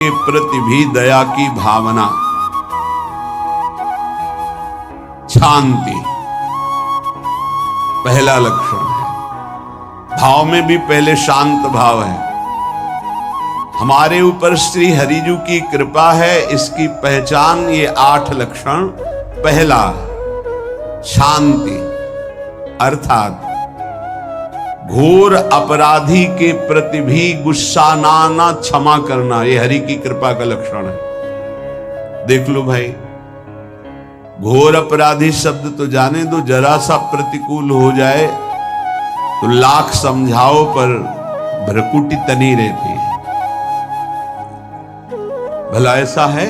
के प्रति भी दया की भावना, शांति पहला लक्षण है। भाव में भी पहले शांत भाव है। हमारे ऊपर श्री हरिजू की कृपा है, इसकी पहचान ये 8 लक्षण। पहला शांति, अर्थात घोर अपराधी के प्रति भी गुस्सा ना क्षमा करना, ये हरि की कृपा का लक्षण है। देख लो भाई, घोर अपराधी शब्द तो जाने दो, जरा सा प्रतिकूल हो जाए तो लाख समझाओ पर भ्रकुटी तनी रहती है। भला ऐसा है?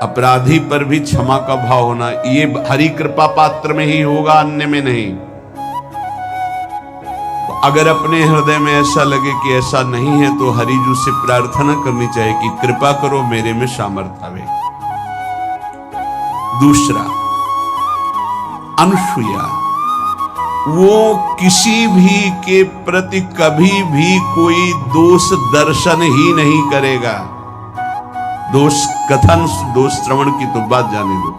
अपराधी पर भी क्षमा का भाव होना, ये हरि कृपा पात्र में ही होगा, अन्य में नहीं। तो अगर अपने हृदय में ऐसा लगे कि ऐसा नहीं है तो हरिजू से प्रार्थना करनी चाहिए कि कृपा करो, मेरे में सामर्थ्य आवे। दूसरा, अनुसूया, वो किसी भी के प्रति कभी भी कोई दोष दर्शन ही नहीं करेगा। दोष कथन, दोष श्रवण की तो बात जाने दो।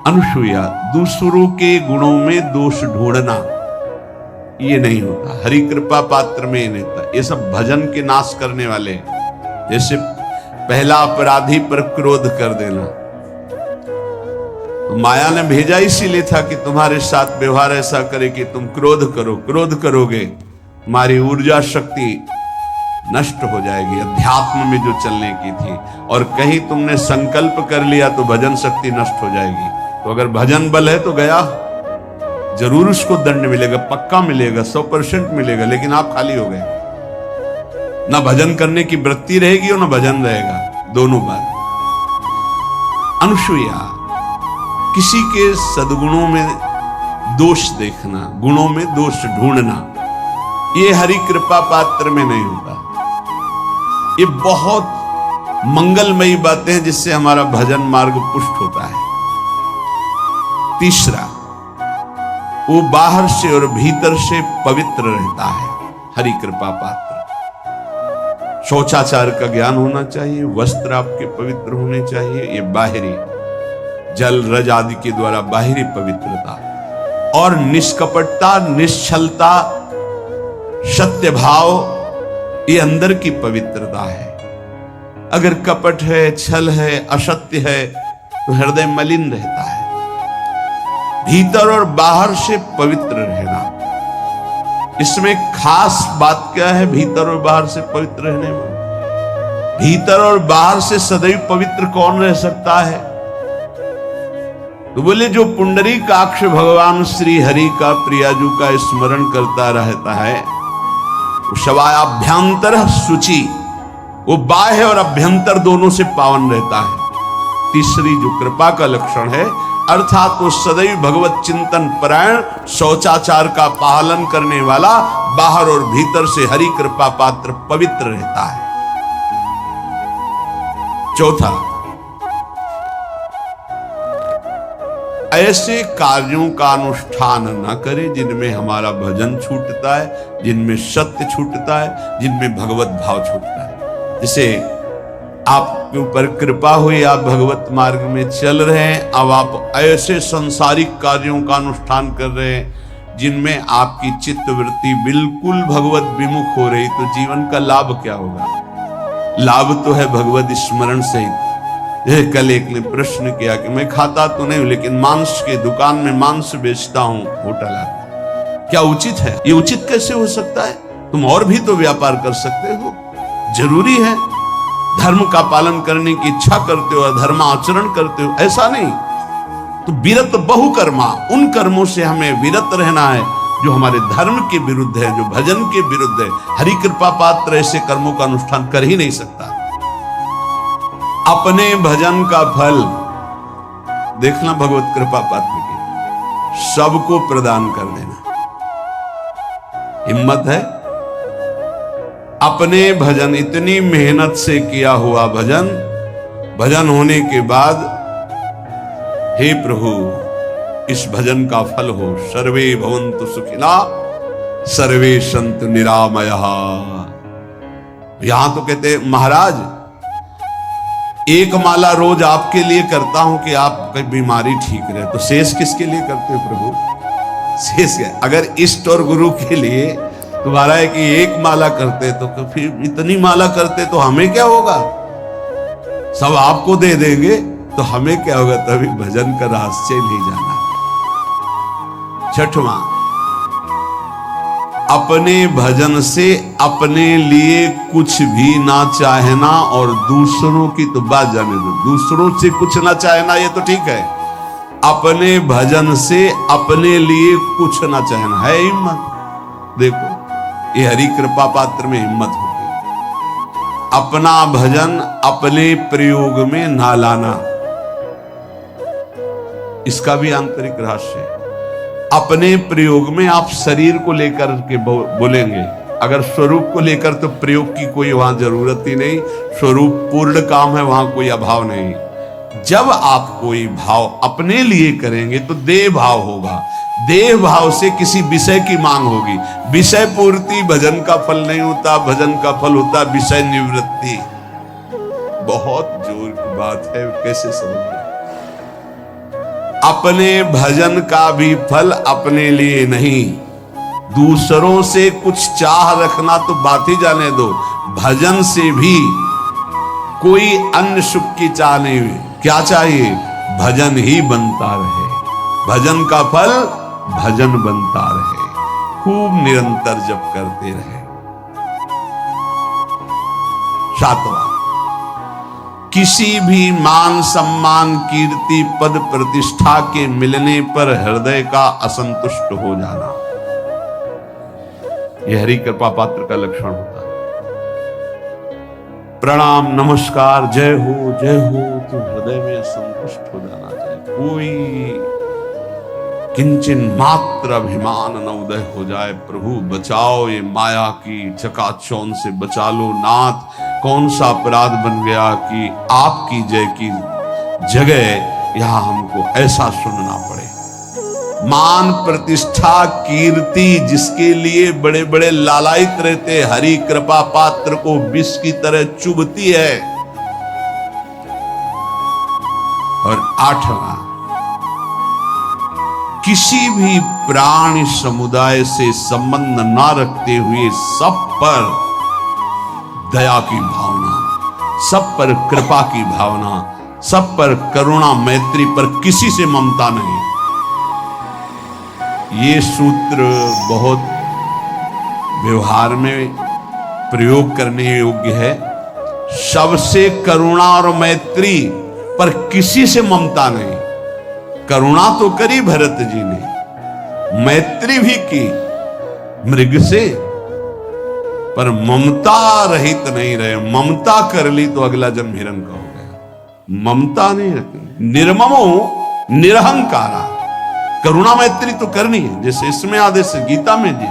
अनुसूया, दूसरों के गुणों में दोष ढूंढना ये नहीं होता, हरि कृपा पात्र में नहीं होता। ये सब भजन के नाश करने वाले, जैसे पहला अपराधी पर क्रोध कर देना, तो माया ने भेजा इसीलिए था कि तुम्हारे साथ व्यवहार ऐसा करे कि तुम क्रोध करो। क्रोध करोगे तुम्हारी ऊर्जा शक्ति नष्ट हो जाएगी, अध्यात्म में जो चलने की थी। और कहीं तुमने संकल्प कर लिया तो भजन शक्ति नष्ट हो जाएगी। तो अगर भजन बल है तो गया, जरूर उसको दंड मिलेगा, पक्का मिलेगा, 100% मिलेगा, लेकिन आप खाली हो गए। ना भजन करने की वृत्ति रहेगी और ना भजन रहेगा, दोनों बात। अनुसूया, किसी के सद्गुणों में दोष देखना, गुणों में दोष ढूंढना, ये हरि कृपा पात्र में नहीं होता। ये बहुत मंगलमयी बातें हैं जिससे हमारा भजन मार्ग पुष्ट होता है। तीसरा, वो बाहर से और भीतर से पवित्र रहता है, हरि कृपा पात्र। शौचाचार का ज्ञान होना चाहिए, वस्त्र आपके पवित्र होने चाहिए, ये बाहरी जल रज आदि के द्वारा बाहरी पवित्रता। और निष्कपटता, निश्चलता, सत्य भाव, ये अंदर की पवित्रता है। अगर कपट है, छल है, असत्य है तो हृदय मलिन रहता है। भीतर और बाहर से पवित्र रहना, इसमें खास बात क्या है? भीतर और बाहर से पवित्र रहने में, भीतर और बाहर से सदैव पवित्र कौन रह सकता है? तो बोले, जो पुंडरीकाक्ष भगवान श्री हरि का, प्रियाजू का स्मरण करता रहता है, वो शवायाभ्यंतर शुचि, वो बाह्य और अभ्यंतर दोनों से पावन रहता है। तीसरी जो कृपा का लक्षण है, अर्थात वो सदैव भगवत चिंतन परायण, शौचाचार का पालन करने वाला, बाहर और भीतर से हरि कृपा पात्र पवित्र रहता है। चौथा, ऐसे कार्यों का अनुष्ठान न करे जिनमें हमारा भजन छूटता है, जिनमें सत्य छूटता है, जिनमें भगवत भाव छूटता है। जैसे आपके ऊपर कृपा हुई, आप भगवत मार्ग में चल रहे हैं, अब आप ऐसे संसारिक कार्यों का अनुष्ठान कर रहे हैं जिनमें आपकी चित्त वृत्ति बिल्कुल भगवत विमुख हो रही, तो जीवन का लाभ क्या होगा? लाभ तो है भगवत स्मरण से। कल एक ने प्रश्न किया कि मैं खाता तो नहीं हूं लेकिन मांस के दुकान में मांस बेचता हूं, होटल है, क्या उचित है? ये उचित कैसे हो सकता है? तुम और भी तो व्यापार कर सकते हो। जरूरी है धर्म का पालन करने की इच्छा करते हो, धर्माचरण करते हो, ऐसा नहीं। तो विरत बहुकर्मा, उन कर्मों से हमें विरत रहना है जो हमारे धर्म के विरुद्ध है, जो भजन के विरुद्ध है। हरि कृपा पात्र ऐसे कर्मों का अनुष्ठान कर ही नहीं सकता। अपने भजन का फल देखना भगवत कृपा पात्र की, सबको प्रदान कर देना। हिम्मत है? अपने भजन, इतनी मेहनत से किया हुआ भजन, भजन होने के बाद, हे प्रभु इस भजन का फल हो, सर्वे भवन्तु सुखिना सर्वे सन्तु निरामया। यहां तो कहते महाराज एक माला रोज आपके लिए करता हूं कि आपकी बीमारी ठीक रहे, तो शेष किसके लिए करते हो प्रभु? शेष है अगर इष्ट और गुरु के लिए तुम्हारा है कि एक माला करते तो फिर इतनी माला करते तो हमें क्या होगा? सब आपको दे देंगे तो हमें क्या होगा? तभी भजन का रहस्य ले जाना। छठवां, अपने भजन से अपने लिए कुछ भी ना चाहना और दूसरों की तो बात जाने दो, दूसरों से कुछ ना चाहना ये तो ठीक है, अपने भजन से अपने लिए कुछ ना चाहना है हिम्मत। देखो ये हरि कृपा पात्र में हिम्मत होती है। अपना भजन अपने प्रयोग में ना लाना, इसका भी आंतरिक रहस्य है। अपने प्रयोग में आप शरीर को लेकर के बोलेंगे, अगर स्वरूप को लेकर तो प्रयोग की कोई वहां जरूरत ही नहीं, स्वरूप पूर्ण काम है, वहां कोई अभाव नहीं। जब आप कोई भाव अपने लिए करेंगे तो देह भाव होगा, देह भाव से किसी विषय की मांग होगी। विषय पूर्ति भजन का फल नहीं होता, भजन का फल होता विषय निवृत्ति। बहुत जोर की बात है, कैसे समझ? अपने भजन का भी फल अपने लिए नहीं, दूसरों से कुछ चाह रखना तो बात ही जाने दो, भजन से भी कोई अन्य सुख की चाह नहीं हुई। क्या चाहिए? भजन ही बनता रहे, भजन का फल भजन बनता रहे, खूब निरंतर जप करते रहे। सातवां, किसी भी मान सम्मान कीर्ति पद प्रतिष्ठा के मिलने पर हृदय का असंतुष्ट हो जाना, यह हरि कृपा पात्र का लक्षण होता है। प्रणाम नमस्कार जय हो तो हृदय में असंतुष्ट हो जाना चाहिए। कोई किंचन मात्र अभिमान न उदय हो जाए। प्रभु बचाओ, ये माया की चकाचौंध से बचा लो नाथ। कौन सा अपराध बन गया कि आपकी जय की जगह यहां हमको ऐसा सुनना पड़े। मान प्रतिष्ठा कीर्ति जिसके लिए बड़े बड़े लालायित रहते, हरि कृपा पात्र को विष की तरह चुभती है। और आठवां, किसी भी प्राणी समुदाय से संबंध ना रखते हुए सब पर दया की भावना, सब पर कृपा की भावना, सब पर करुणा मैत्री, पर किसी से ममता नहीं। ये सूत्र बहुत व्यवहार में प्रयोग करने योग्य है। सबसे करुणा और मैत्री, पर किसी से ममता नहीं। करुणा तो करी भरत जी ने, मैत्री भी की मृग से, पर ममता रहित नहीं रहे। ममता कर ली तो अगला जन्म हिरण का हो गया। ममता नहीं रखनी। निर्ममो निरहंकारा, करुणा मैत्री तो करनी है, जैसे इसमें आदेश है, गीता में जी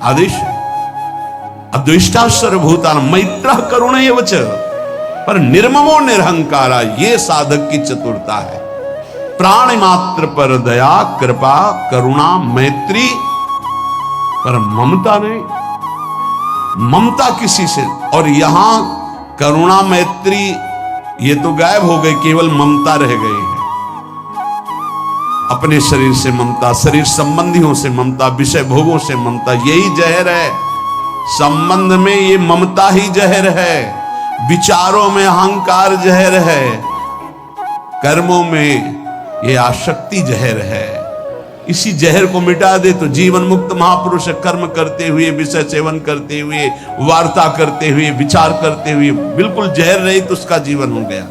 आदेश है, अद्वेष्टा सर्वभूतानां मैत्रः करुणैव च, पर निर्ममो निरहंकारा, ये साधक की चतुरता है। प्राणी मात्र पर दया कृपा करुणा मैत्री, पर ममता नहीं। ममता किसी से, और यहां करुणा मैत्री ये तो गायब हो गई, केवल ममता रह गई है। अपने शरीर से ममता, शरीर संबंधियों से ममता, विषय भोगों से ममता, यही जहर है। संबंध में ये ममता ही जहर है, विचारों में अहंकार जहर है, कर्मों में ये आसक्ति जहर है। इसी जहर को मिटा दे तो जीवन मुक्त महापुरुष कर्म करते हुए, विषय सेवन करते हुए, वार्ता करते हुए, विचार करते हुए, बिल्कुल जहर रही तो उसका जीवन हो गया।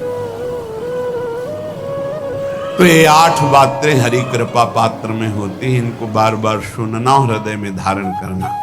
तो ये 8 बातें हरि कृपा पात्र में होती हैं, इनको बार बार सुनना, हृदय में धारण करना।